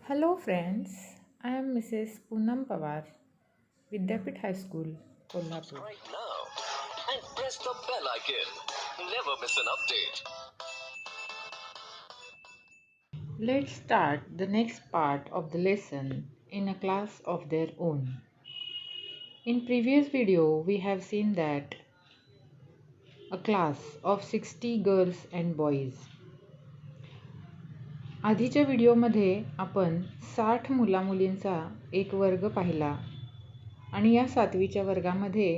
Hello friends, I am Mrs. Poonam Pawar, Vidyapit High School, Kolhapur. Right now and press the bell icon. Never miss an update. Let's start the next part of the lesson in a class of their own. In previous video, we have seen that a class of 60 girls and boys. आधीच्या व्हिडिओमध्ये आपण 60 मुलामुलींचा एक वर्ग पाहिला आणि या 7वीच्या वर्गामध्ये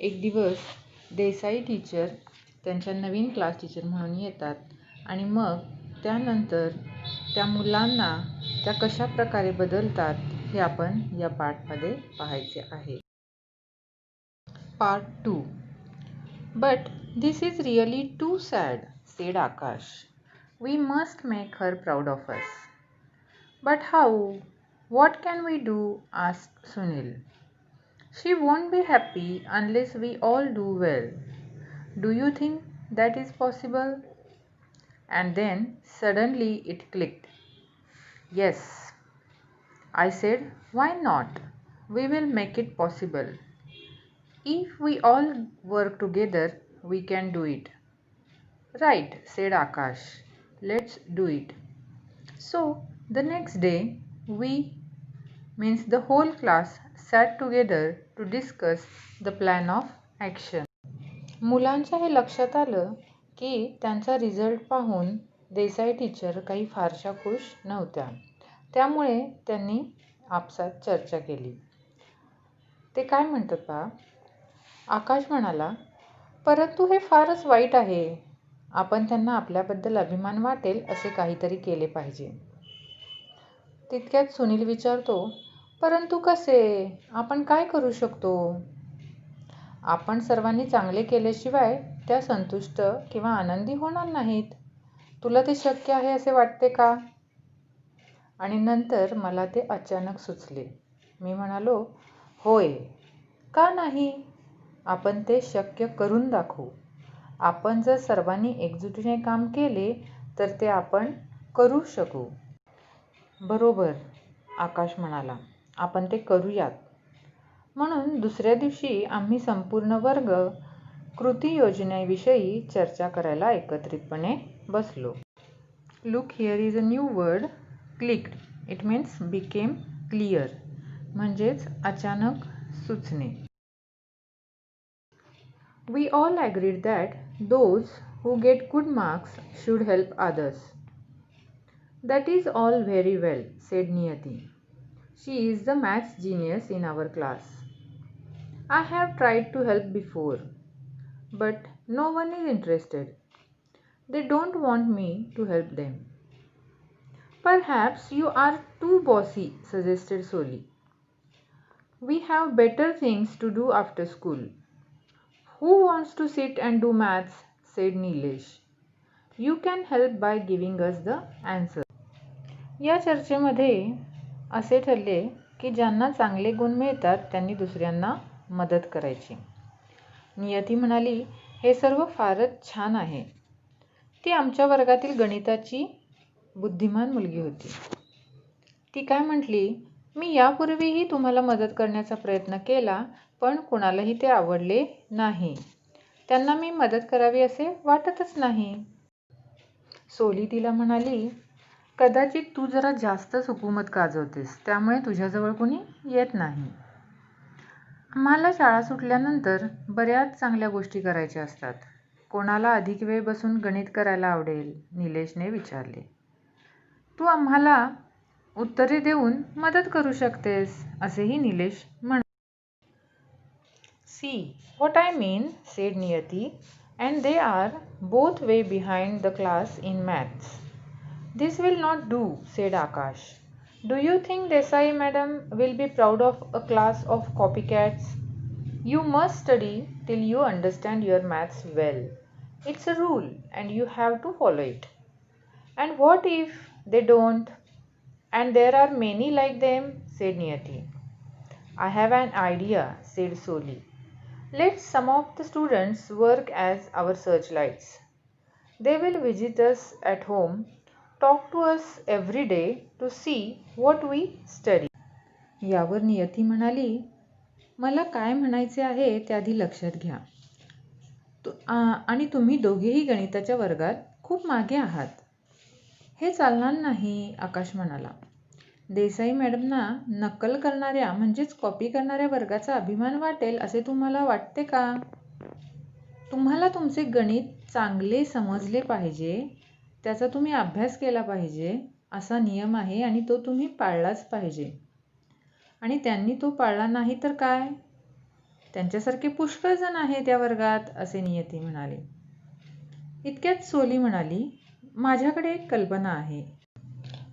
एक दिवस देसाई टीचर त्यांच्या नवीन क्लास टीचर म्हणून येतात आणि मग त्यानंतर त्या मुलांना त्या कशा प्रकारे बदलतात हे आपण या पार्टमध्ये पाहायचे आहे. Part 2. But this is really too sad, said Akash. We must make her proud of us. But how? What can we do? Asked Sunil. She won't be happy unless we all do well. Do you think that is possible? And then suddenly it clicked. Yes, I said, why not? We will make it possible. If we all work together, we can do it. Right, said Akash. Let's do it. So the next day, means the whole class sat together to discuss the plan of action. मुलांच्या हे लक्षात आलं की त्यांचा result पाहून Desai teacher काही फारशा खुश नव्हत्या. त्यामुळे त्यांनी आपसात चर्चा केली. ते काय म्हणतात पहा. आकाश म्हणाला, परंतु हे फारच वाईट आहे. आपण त्यांना आपल्याबद्दल अभिमान वाटेल असे काहीतरी केले पाहिजे. तितक्यात सुनील विचारतो, परंतु कसे? आपण काय करू शकतो? आपण सर्वांनी चांगले केल्याशिवाय त्या संतुष्ट किंवा आनंदी होणार नाहीत. तुला ते शक्य आहे असे वाटते का? आणि नंतर मला ते अचानक सुचले. मी म्हणालो, होय, का नाही? आपण ते शक्य करून दाखवू. आपण जर सर्वांनी एकजुटीने काम केले तर ते आपण करू शकू. बरोबर, आकाश म्हणाला, आपण ते करूयात. म्हणून दुसऱ्या दिवशी आम्ही संपूर्ण वर्ग कृती योजनेविषयी चर्चा करायला एकत्रितपणे बसलो. Look, here is a new word, clicked. It means became clear, म्हणजेच अचानक सुचणे. We all agreed that those who get good marks should help others. That is all very well, said Niyati. She is the maths genius in our class. I have tried to help before, but no one is interested. They don't want me to help them. Perhaps you are too bossy, suggested Soli. We have better things to do after school. Who wants to sit and do maths? Said Nilesh. You can help by giving us the answer. या चर्चेमध्ये असे ठरले की ज्यांना चांगले गुण मिळतात त्यांनी दुसऱ्यांना मदत करायची. नियती म्हणाली, हे सर्व फारच छान आहे. ती आमच्या वर्गातील गणिताची बुद्धिमान मुलगी होती. ती काय म्हटली, मी यापूर्वीही तुम्हाला मदत करण्याचा प्रयत्न केला, पण कुणालाही ते आवडले नाही. त्यांना मी मदत करावी असे वाटतच नाही. सोली तिला म्हणाली, कदाचित तू जरा जास्तच हुकूमत गाजवतेस, त्यामुळे तुझ्याजवळ कोणी येत नाही. आम्हाला शाळा सुटल्यानंतर बऱ्याच चांगल्या गोष्टी करायच्या असतात. कोणाला अधिक वेळ बसून गणित करायला आवडेल? निलेशने विचारले. तू आम्हाला उत्तरे देऊन मदत करू शकतेस, असेही निलेश म्हणाला. See what I mean, said Niyati, and they are both way behind the class in maths. This will not do, said Akash. Do you think Desai madam will be proud of a class of copycats? You must study till you understand your maths well. It's a rule and you have to follow it. And what if they don't? And there are many like them, said Niyati. I have an idea, said Soli. Let some of the students work as our searchlights. They will visit us at home Talk to us every day to see what we study. यावर नियती म्हणाली, मला काय म्हणायचे आहे ते आधी लक्षात घ्या. आणि तुम्ही दोघेही गणिताच्या वर्गात खूप मागे आहात. हे चालणार नाही, आकाश म्हणाला. देसाई मॅडमना नक्कल करणाऱ्या म्हणजेच कॉपी करणाऱ्या वर्गाचा अभिमान वाटेल असे तुम्हाला वाटते का? तुम्हाला तुमचे गणित चांगले समजले पाहिजे, त्याचा तुम्ही अभ्यास केला पाहिजे असा नियम आहे आणि तो तुम्ही पाळलाच पाहिजे. आणि त्यांनी तो पाळला नाही तर काय? त्यांच्यासारखे पुष्कळ जण आहे त्या वर्गात, असे नियती म्हणाले. इतक्यात सोली म्हणाली, माझ्याकडे एक कल्पना आहे.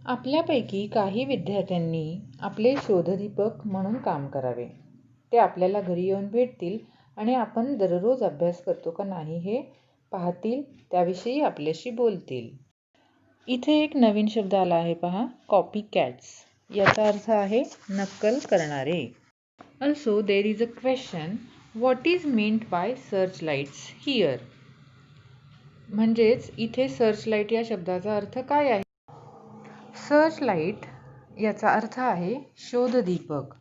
आपल्यापैकी काही विद्यार्थ्यांनी आपले शोधदीपक म्हणून काम करावे. ते आपल्याला घरी येऊन भेटतील आणि आपण दररोज अभ्यास करतो का नाही हे पाहतील, त्याविषयी आपल्याशी बोलतील. इथे एक नवीन शब्द आला आहे पहा, कॉपी कॅट्स. याचा अर्थ आहे नक्कल करणारे. Also there is a question, what is meant by searchlights here? म्हणजेच इथे सर्चलाईट या शब्दाचा अर्थ काय आहे? सर्चलाईट याचा अर्थ आहे शोधदीपक,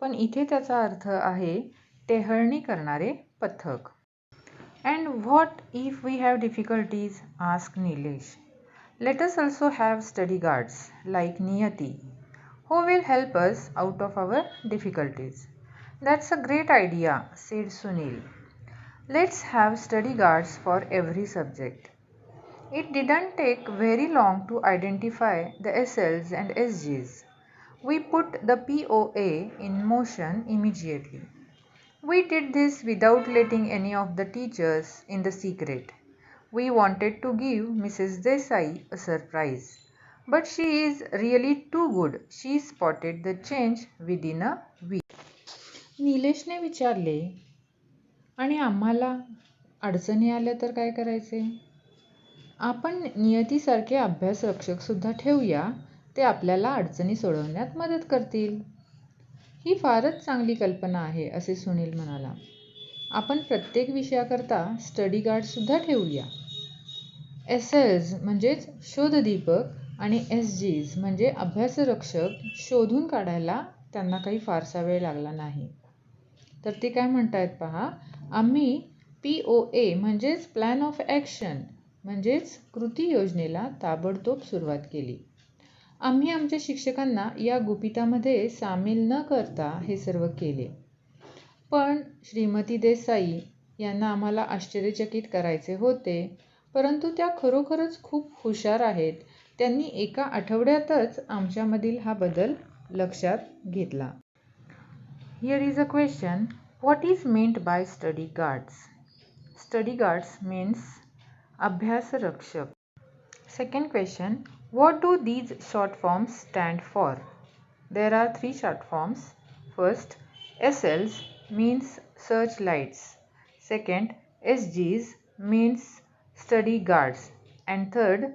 पण इथे त्याचा अर्थ आहे टेहळणी करणारे पथक. And what if we have difficulties? asked Nilesh. Let us also have study guards like Niyati, who will help us out of our difficulties. That's a great idea, said Sunil. Let's have study guards for every subject. It didn't take very long to identify the SLs and SGs. We put the POA in motion immediately. We did this without letting any of the teachers in the secret. We wanted to give Mrs. Desai a surprise. But she is really too good. She spotted the change within a week. निलेशने विचारले, आणि आम्हाला अडचणी आल्या तर काय करायचे? आपण नियतीसारखे अभ्यास रक्षक सुद्धा ठेवूया, ते आपल्याला अडचणी सोडवण्यात मदत करतील. ही फारच चांगली कल्पना आहे, असे सुनील म्हणाला. आपण प्रत्येक विषयाकरता स्टडी गार्ड सुद्धा ठेवूया. SLs म्हणजेच शोधदीपक आणि SGs म्हणजे अभ्यासरक्षक शोधून काढायला त्यांना काही फारसा वेळ लागला नाही. तर ते काय म्हणतायत पहा, आम्ही POA म्हणजेच प्लॅन ऑफ ॲक्शन म्हणजेच कृती योजनेला ताबडतोब सुरुवात केली. आम्ही आमच्या शिक्षकांना या गुपितामध्ये सामील न करता हे सर्व केले. पण श्रीमती देसाई यांना आम्हाला आश्चर्यचकित करायचे होते, परंतु त्या खरोखरच खूप हुशार आहेत. त्यांनी एका आठवड्यातच आमच्यामधील हा बदल लक्षात घेतला. Here is a question, what is meant by study guards? Study guards means अभ्यासरक्षक. Second question, what do these short forms stand for? There are 3 short forms. First, SLs means searchlights. Second, SGs means study guards. And third,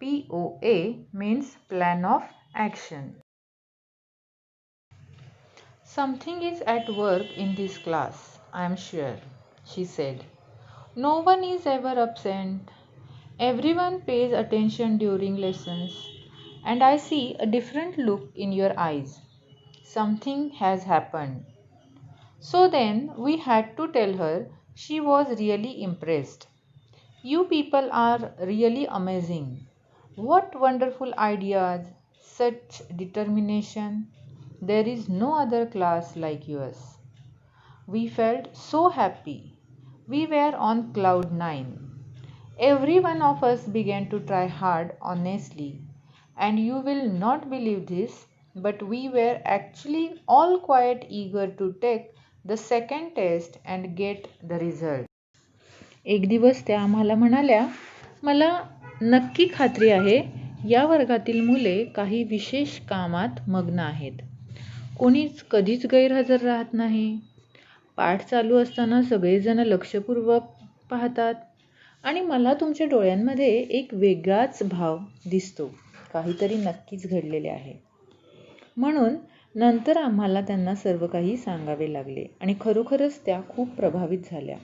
POA means plan of action. Something is at work in this class, I am sure, she said. No one is ever absent. Everyone pays attention during lessons, and I see a different look in your eyes. Something has happened. So then we had to tell her. She was really impressed. You people are really amazing. What wonderful ideas, such determination. There is no other class like yours. We felt so happy. We were on cloud 9. Every one of us began to try hard honestly. And you will not believe this, but we were actually all quite eager to take the second test and get the result. एक दिवस त्या आम्हाला म्हणाल्या, मला नक्की खात्री आहे या वर्गातील मुले काही विशेष कामात मग्न आहेत. कोणीच कधीच गैरहजर राहत नाही. पाठ चालू असताना सगळेजण लक्षपूर्वक पाहतात आणि मला तुमच्या डोळ्यांमध्ये एक वेगळाच भाव दिसतो. काहीतरी नक्कीच घडलेले आहे. म्हणून नंतर आम्हाला त्यांना सर्व काही सांगावे लागले आणि खरोखरच त्या खूप प्रभावित झाल्या.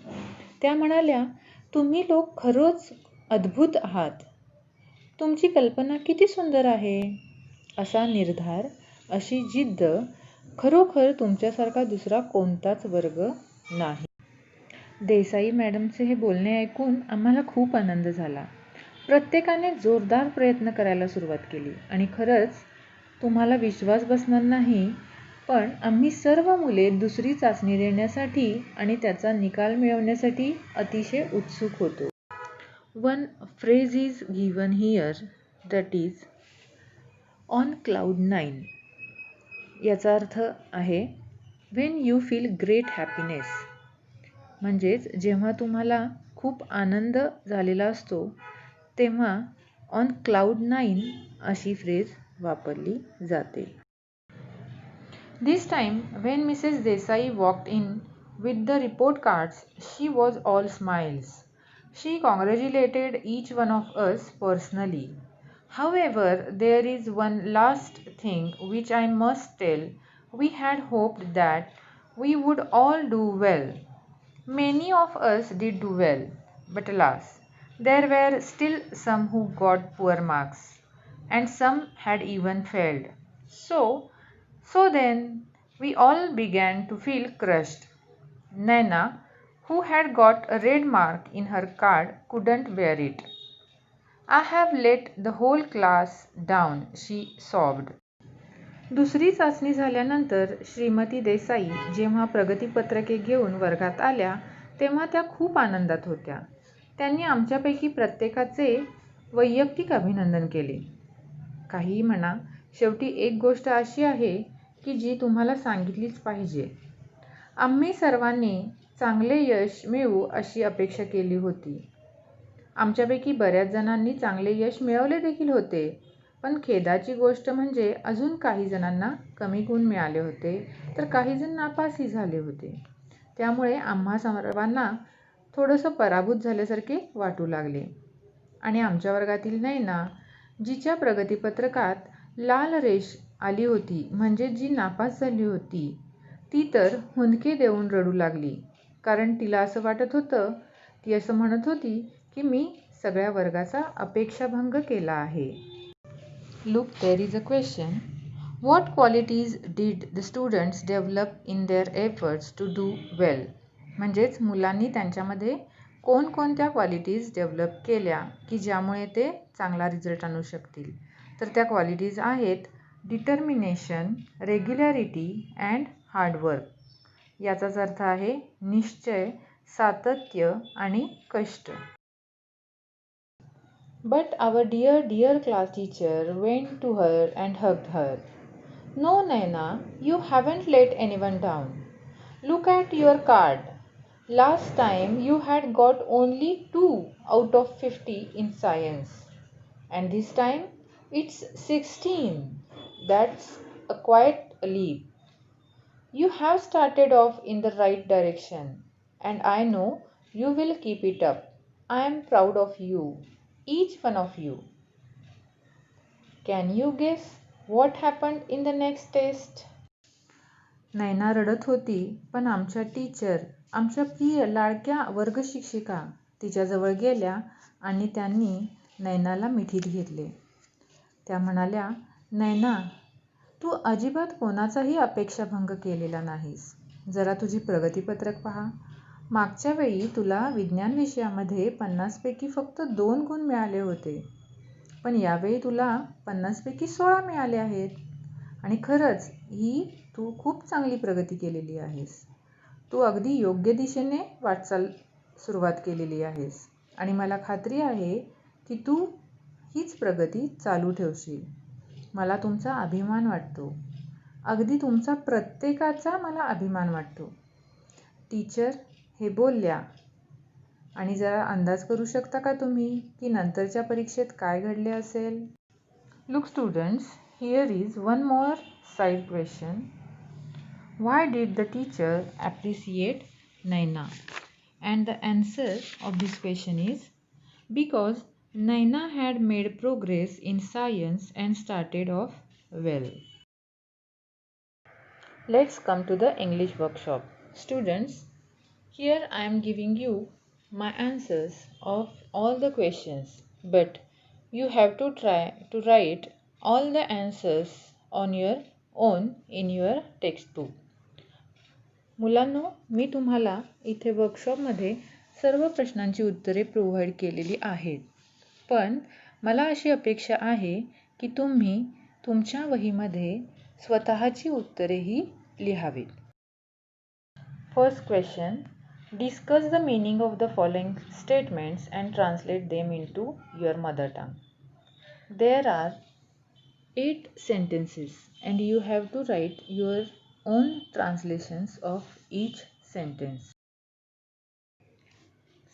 त्या म्हणाल्या, तुम्ही लोक खरोच अद्भुत आहात. तुमची कल्पना किती सुंदर आहे. असा निर्धार, अशी जिद्द खरोखर तुमच्यासारखा दुसरा कोणताच वर्ग नाही. देसाई मॅडमचे हे बोलणे ऐकून आम्हाला खूप आनंद झाला. प्रत्येकाने जोरदार प्रयत्न करायला सुरुवात केली आणि खरंच तुम्हाला विश्वास बसणार नाही, पण आम्ही सर्व मुले दुसरी चाचणी देण्यासाठी आणि त्याचा निकाल मिळवण्यासाठी अतिशय उत्सुक होतो. One phrase is given here, that is on cloud 9. याचा अर्थ आहे when you feel great happiness. म्हणजेच जेव्हा तुम्हाला खूप आनंद झालेला असतो तेव्हा ऑन क्लाउड 9 अशी फ्रेज वापरली जाते. This time when Mrs. Desai walked in with the report cards, she was all smiles. She congratulated each one of us personally. However, there is one last thing which I must tell. We had hoped that we would all do well. Many of us did do well, but alas, there were still some who got poor marks, and some had even failed. So then we all began to feel crushed. Naina, who had got a red mark in her card, couldn't bear it. I have let the whole class down, she sobbed. दुसरी चाचणी झाल्यानंतर श्रीमती देसाई जेव्हा प्रगतीपत्रके घेऊन वर्गात आल्या तेव्हा त्या खूप आनंदात होत्या. त्यांनी आमच्यापैकी प्रत्येकाचे वैयक्तिक अभिनंदन केले. काहीही म्हणा, शेवटी एक गोष्ट अशी आहे की जी तुम्हाला सांगितलीच पाहिजे. आम्ही सर्वांनी चांगले यश मिळवू अशी अपेक्षा केली होती. आमच्यापैकी बऱ्याच जणांनी चांगले यश मिळवले देखील होते, पण खेदाची गोष्ट म्हणजे अजून काही जणांना कमी गुण मिळाले होते, तर काही जण नापासही झाले होते. त्यामुळे आम्हा सर्वांना थोडंसं पराभूत झाल्यासारखे वाटू लागले. आणि आमच्या वर्गातील नैना, जिच्या प्रगतीपत्रकात लाल रेष आली होती, म्हणजे जी नापास झाली होती, ती तर हुंदके देऊन रडू लागली. कारण तिला असं वाटत होतं, ती असं म्हणत होती की मी सगळ्या वर्गाचा अपेक्षाभंग केला आहे. Look, there is a question. What qualities did the students develop in their efforts to do well? म्हणजेच मुलांनी त्यांच्यामध्ये कोणकोणत्या क्वालिटीज डेव्हलप केल्या की ज्यामुळे ते चांगला रिझल्ट आणू शकतील. तर त्या क्वालिटीज आहेत डिटर्मिनेशन, रेग्युलॅरिटी अँड हार्डवर्क. याचाच अर्थ आहे निश्चय, सातत्य आणि कष्ट. But our dear class teacher went to her and hugged her. No, Naina, you haven't let anyone down. Look at your card. Last time you had got only 2 out of 50 in science. And this time it's 16. That's quite a leap. You have started off in the right direction, and I know you will keep it up. I am proud of you, each one of you. Can you guess what happened in the next test? नैना रडत होती, पण आमच्या teacher, आमच्या प्रिय लाडक्या वर्गशिक्षिका तिच्याजवळ गेल्या आणि त्यांनी नैनाला मिठीत घेतले. त्या म्हणाल्या, नैना, तू अजिबात कोणाचाही अपेक्षाभंग केलेला नाहीस. जरा तुझी प्रगतीपत्रक पहा. मागच्या वेळी तुला विज्ञान विषयामध्ये 50 पैकी फक्त 2 गुण मिळाले होते, पण यावेळी तुला 50 पैकी 16 मिळाले आहेत. आणि खरंच ही तू खूप चांगली प्रगती केलेली आहेस. तू अगदी योग्य दिशेने वाटचाल सुरुवात केलेली आहेस आणि मला खात्री आहे की तू हीच प्रगती चालू ठेवशील. मला तुमचा अभिमान वाटतो. अगदी तुमचा प्रत्येकाचा मला अभिमान वाटतो. टीचर हे बोलल्या. आणि जरा अंदाज करू शकता का तुम्ही की नंतरच्या परीक्षेत काय घडले असेल? Look students, here is one more side question. Why did the teacher appreciate Naina? And the answer of this question is because Naina had made progress in science and started off well. Let's come to the English workshop. Students, here I am giving you my answers of all the questions, but You have to try to write all the answers on your own in your textbook. मुलांनो, मी तुम्हाला इथे वर्कशॉपमध्ये सर्व प्रश्नांची उत्तरे provide केलेली आहेत. पण मला अशी अपेक्षा आहे की तुम्ही तुमच्या वहीमध्ये स्वतःची उत्तरेही लिहावीत. First question. Discuss the meaning of the following statements and translate them into your mother tongue. There are 8 sentences and you have to write your own translations of each sentence.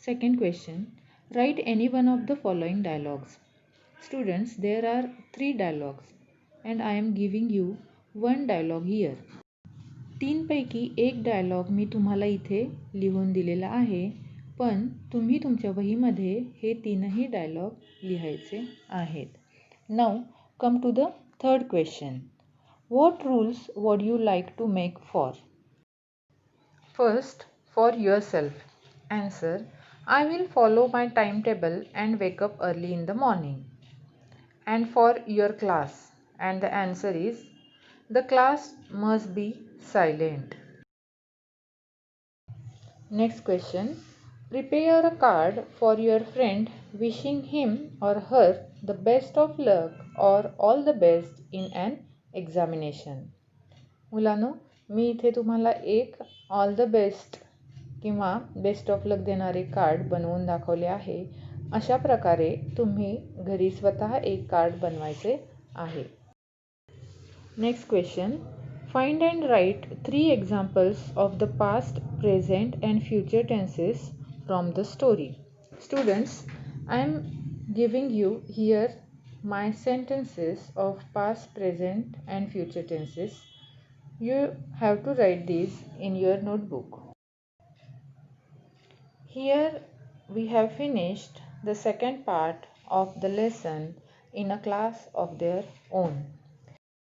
Second question. Write any one of the following dialogues. Students, there are 3 dialogues and I am giving you one dialogue here. 3 पैकी एक dialogue मी तुम्हाला इथे लिहून दिलेला आहे, पण तुम्ही तुमच्या वहीमध्ये हे 3ही डायलॉग लिहायचे आहेत. Now come to the third question. What rules would you like to make for? First, for yourself. Answer, I will follow my timetable and wake up early in the morning. And for your class, and the answer is, the class must be silent. Next question. Prepare a card for your friend wishing him or her the best of luck or all the best in an examination. मुलांनो, मी इथे तुम्हाला एक all the best किंवा best of लक देणारे card बनवून दाखवले आहे. अशा प्रकारे तुम्ही घरी स्वतः एक कार्ड बनवायचे आहे. Next question. Find and write 3 examples of the past, present and future tenses from the story. Students, I am giving you here my sentences of past, present and future tenses. You have to write these in your notebook. Here we have finished the second part of the lesson in a class of their own.